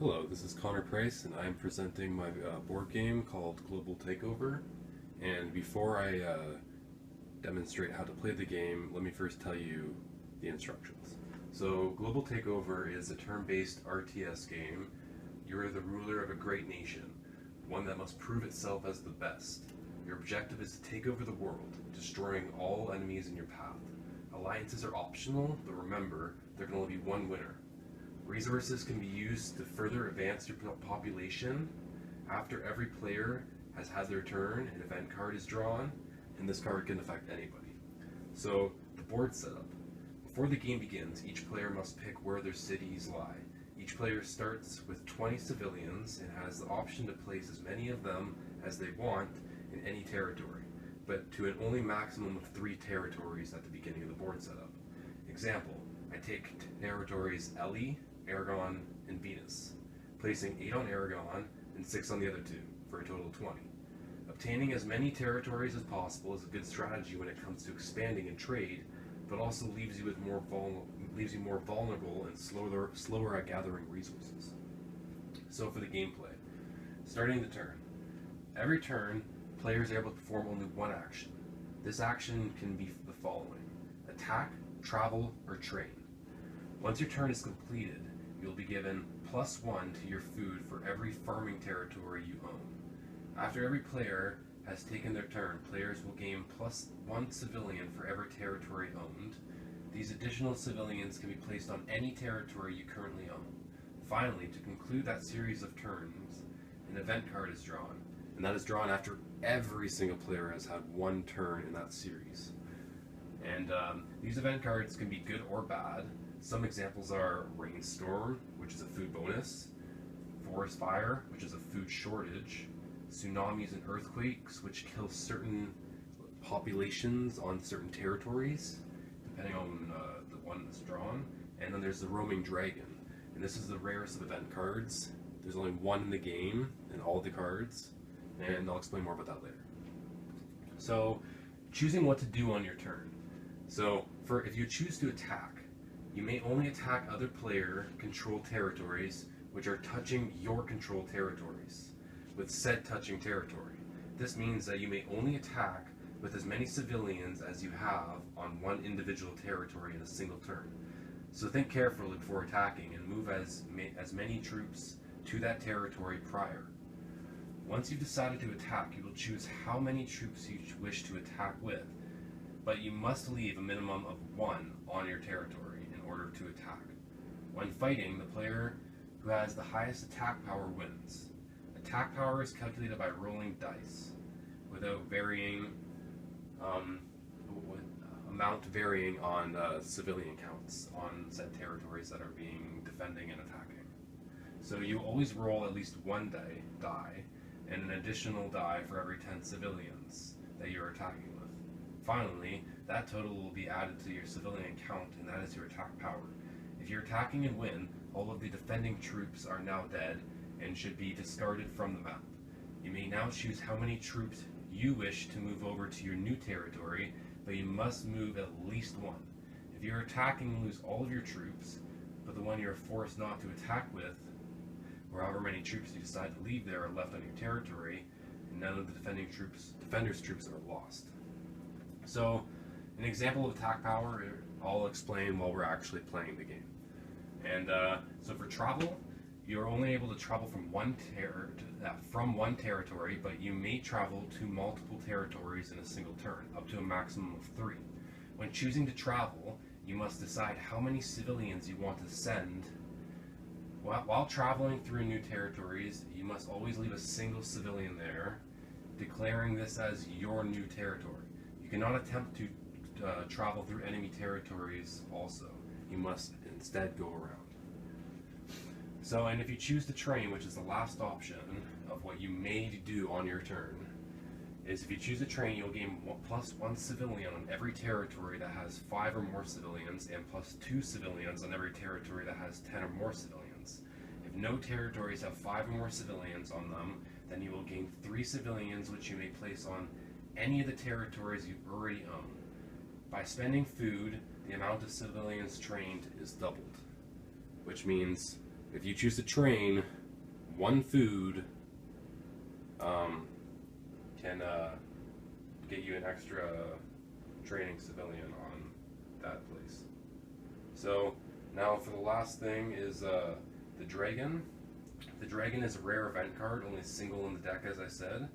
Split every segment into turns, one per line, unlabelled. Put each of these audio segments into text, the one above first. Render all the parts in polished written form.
Hello, this is Connor Price, and I'm presenting my board game called Global Takeover. And before I demonstrate how to play the game, let me first tell you the instructions. So, Global Takeover is a turn-based RTS game. You're the ruler of a great nation, one that must prove itself as the best. Your objective is to take over the world, destroying all enemies in your path. Alliances are optional, but remember, there can only be one winner. Resources can be used to further advance your population. After every player has had their turn, an event card is drawn, and this card can affect anybody. So, the board setup. Before the game begins, each player must pick where their cities lie. Each player starts with 20 civilians and has the option to place as many of them as they want in any territory, but to an only maximum of 3 territories at the beginning of the board setup. Example, I take territories Ellie, Aragon, and Venus, placing 8 on Aragon and 6 on the other 2, for a total of 20. Obtaining as many territories as possible is a good strategy when it comes to expanding and trade, but also leaves you more vulnerable and slower at gathering resources. So for the gameplay, starting the turn. Every turn, players are able to perform only one action. This action can be the following: attack, travel, or train. Once your turn is completed, you'll be given +1 to your food for every farming territory you own. After every player has taken their turn, players will gain +1 civilian for every territory owned. These additional civilians can be placed on any territory you currently own. Finally, to conclude that series of turns, an event card is drawn, and that is drawn after every single player has had one turn in that series. And these event cards can be good or bad. Some examples are Rainstorm, which is a food bonus, Forest Fire, which is a food shortage, Tsunamis and Earthquakes, which kill certain populations on certain territories, depending on the one that's drawn. And then there's the Roaming Dragon, and this is the rarest of event cards. There's only one in the game in all the cards, and I'll explain more about that later. So, choosing what to do on your turn. So, if you choose to attack, you may only attack other player controlled territories which are touching your controlled territories, with said touching territory. This means that you may only attack with as many civilians as you have on one individual territory in a single turn. So think carefully before attacking and move as many troops to that territory prior. Once you've decided to attack, you will choose how many troops you wish to attack with, but you must leave a minimum of 1 on your territory in order to attack. When fighting, the player who has the highest attack power wins. Attack power is calculated by rolling dice, without varying amount varying on civilian counts on said territories that are being defending and attacking. So you always roll at least 1 die and an additional die for every 10 civilians that you're attacking with. Finally, that total will be added to your civilian count, and that is your attack power. If you're attacking and win, all of the defending troops are now dead and should be discarded from the map. You may now choose how many troops you wish to move over to your new territory, but you must move at least 1. If you're attacking and lose all of your troops, but the one you're forced not to attack with, or however many troops you decide to leave there, are left on your territory, and none of the defender's troops are lost. So, an example of attack power, I'll explain while we're actually playing the game. And so for travel, you're only able to travel from one territory, but you may travel to multiple territories in a single turn, up to a maximum of 3. When choosing to travel, you must decide how many civilians you want to send. While traveling through new territories, you must always leave a single civilian there, declaring this as your new territory. You cannot attempt to travel through enemy territories also. You must instead go around. So, and if you choose to train, which is the last option of what you may do on your turn, is if you choose to train, you'll gain +1 civilian on every territory that has 5 or more civilians, and +2 civilians on every territory that has 10 or more civilians. If no territories have 5 or more civilians on them, then you will gain 3 civilians, which you may place on any of the territories you already own. By spending food, the amount of civilians trained is doubled, which means if you choose to train, one food can get you an extra training civilian on that place. So now for the last thing is the dragon. The dragon is a rare event card, only single in the deck, as I said.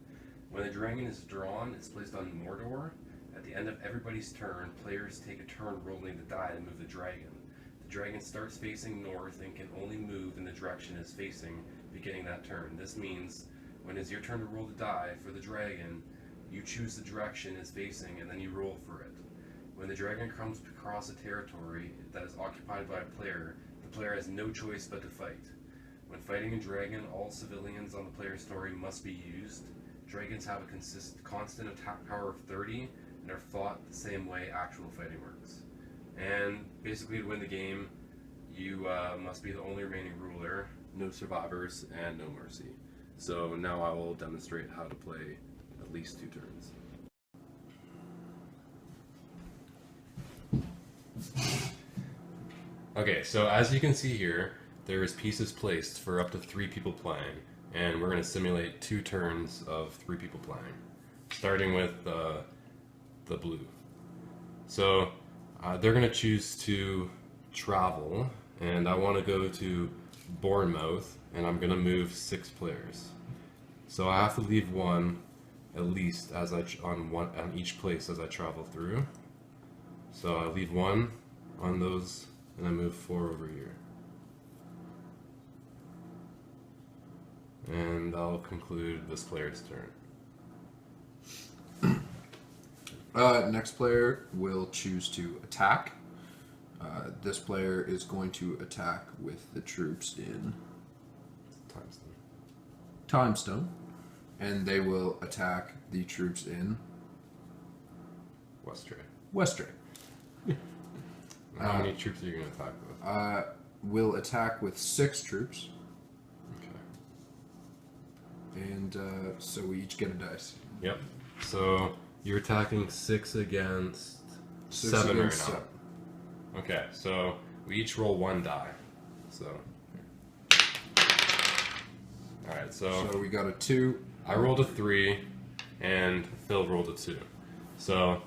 When the dragon is drawn, it's placed on Mordor. At the end of everybody's turn, players take a turn rolling the die to move the dragon. The dragon starts facing north and can only move in the direction it's facing, beginning that turn. This means when it's your turn to roll the die for the dragon, you choose the direction it's facing and then you roll for it. When the dragon comes across a territory that is occupied by a player, the player has no choice but to fight. When fighting a dragon, all civilians on the player's story must be used. Dragons have a constant attack power of 30 and are fought the same way actual fighting works. And basically to win the game, you must be the only remaining ruler, no survivors, and no mercy. So now I will demonstrate how to play at least 2 turns. Okay, so as you can see here, there is pieces placed for up to 3 people playing, and we're going to simulate 2 turns of 3 people playing, starting with the blue. So they're going to choose to travel, and I want to go to Bournemouth, and I'm going to move 6 players. So I have to leave 1 at least as on each place as I travel through. So I leave 1 on those, and I move 4 over here. And I'll conclude this player's turn.
Next player will choose to attack. This player is going to attack with the troops in Timestone, and they will attack the troops in Westray.
How many troops are you going to attack with?
Will attack with 6 troops.
Okay.
And so we each get a dice.
Yep. So you're attacking 6 against 7 right now. Okay, so we each roll 1 die. So. Alright,
so we got a 2.
I rolled a 3, and Phil rolled a 2. So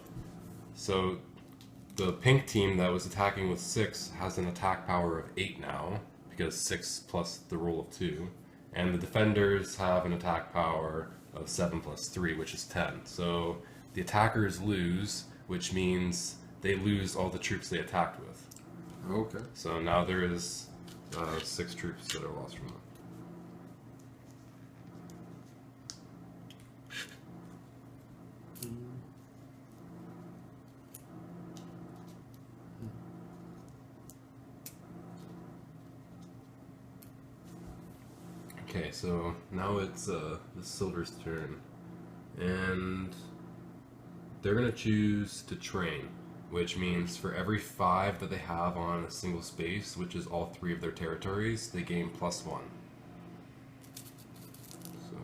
the pink team that was attacking with 6 has an attack power of 8 now, because 6 plus the roll of 2. And the defenders have an attack power of 7 plus 3, which is 10. So the attackers lose, which means they lose all the troops they attacked with.
Okay.
So now there is 6 troops that are lost from them. Okay, so now it's the Silver's turn, and they're going to choose to train, which means for every 5 that they have on a single space, which is all 3 of their territories, they gain +1. So.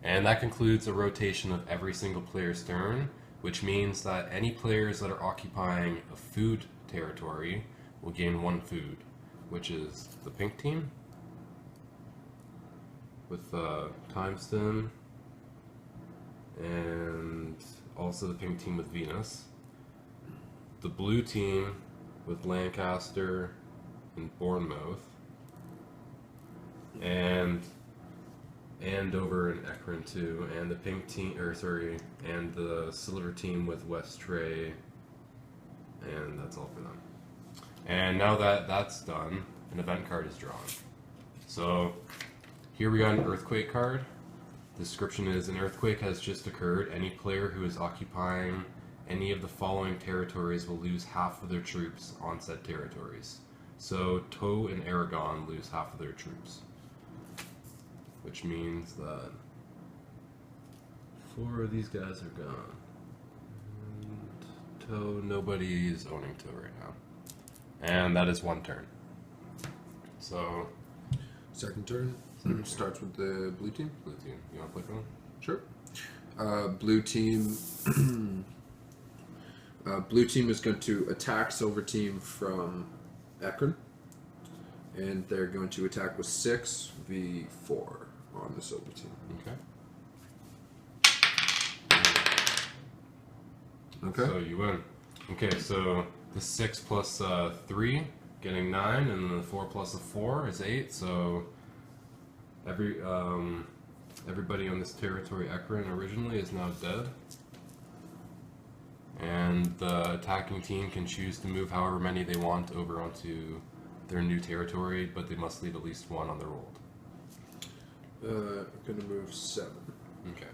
And that concludes a rotation of every single player's turn, which means that any players that are occupying a food territory will gain 1 food, which is the pink team with Timeston, and also the pink team with Venus, the blue team with Lancaster and Bournemouth, and Andover and Ekron too, and the pink team, and the silver team with Westray, and that's all for them. And now that that's done, an event card is drawn. So here we got an earthquake card. The description is: an earthquake has just occurred. Any player who is occupying any of the following territories will lose half of their troops on said territories. So Tow and Aragon lose half of their troops, which means that 4 of these guys are gone. And Tow, nobody is owning Tow right now. And that is 1 turn. So,
second turn starts with the blue team.
Blue team, you want to play for them?
Sure. Blue team Blue team is going to attack silver team from Ekron. And they're going to attack with 6v4 on the silver team.
Okay. So you win. Okay, so the 6 plus 3, getting 9, and then the 4 plus a 4 is 8. So everybody on this territory, Ekron, originally is now dead. And the attacking team can choose to move however many they want over onto their new territory, but they must leave at least 1 on their old.
I'm going to move 7.
Okay.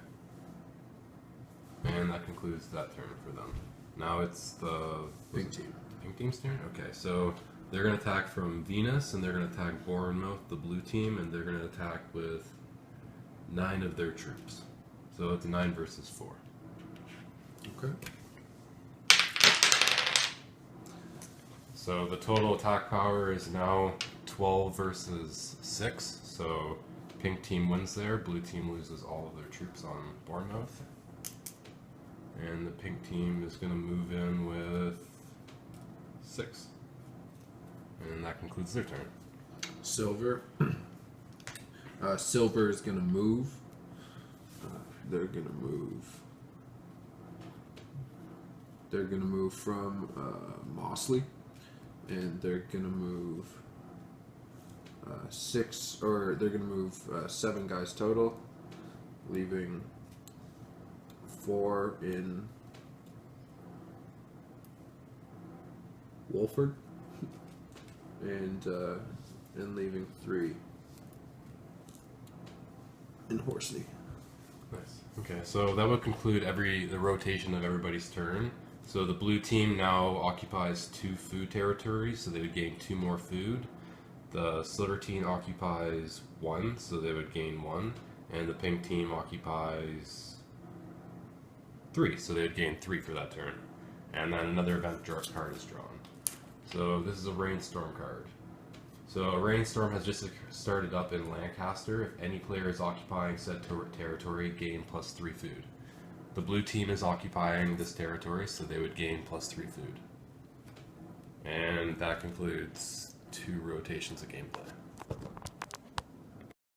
And that concludes that turn for them. Now it's the
Pink team.
Pink team's turn? Okay, so they're going to attack from Venus, and they're going to attack Bournemouth, the blue team, and they're going to attack with 9 of their troops. So it's 9 versus 4.
Okay.
So the total attack power is now 12 versus 6. So pink team wins there, blue team loses all of their troops on Bournemouth. And the pink team is going to move in with 6. And that concludes their turn.
Silver. Silver is going to move. They're going to move. They're going to move from Mossley. And they're going to move 6, or they're going to move 7 guys total, leaving 4 in Wolford, and leaving 3 in Horsley.
Nice. Okay, so that would conclude the rotation of everybody's turn. So the blue team now occupies 2 food territories, so they would gain 2 more food. The silver team occupies 1, so they would gain 1. And the pink team occupies 3, so they would gain 3 for that turn. And then another event card is drawn. So this is a rainstorm card. So a rainstorm has just started up in Lancaster. If any player is occupying said territory, gain +3 food. The blue team is occupying this territory, so they would gain +3 food. And that concludes 2 rotations of gameplay.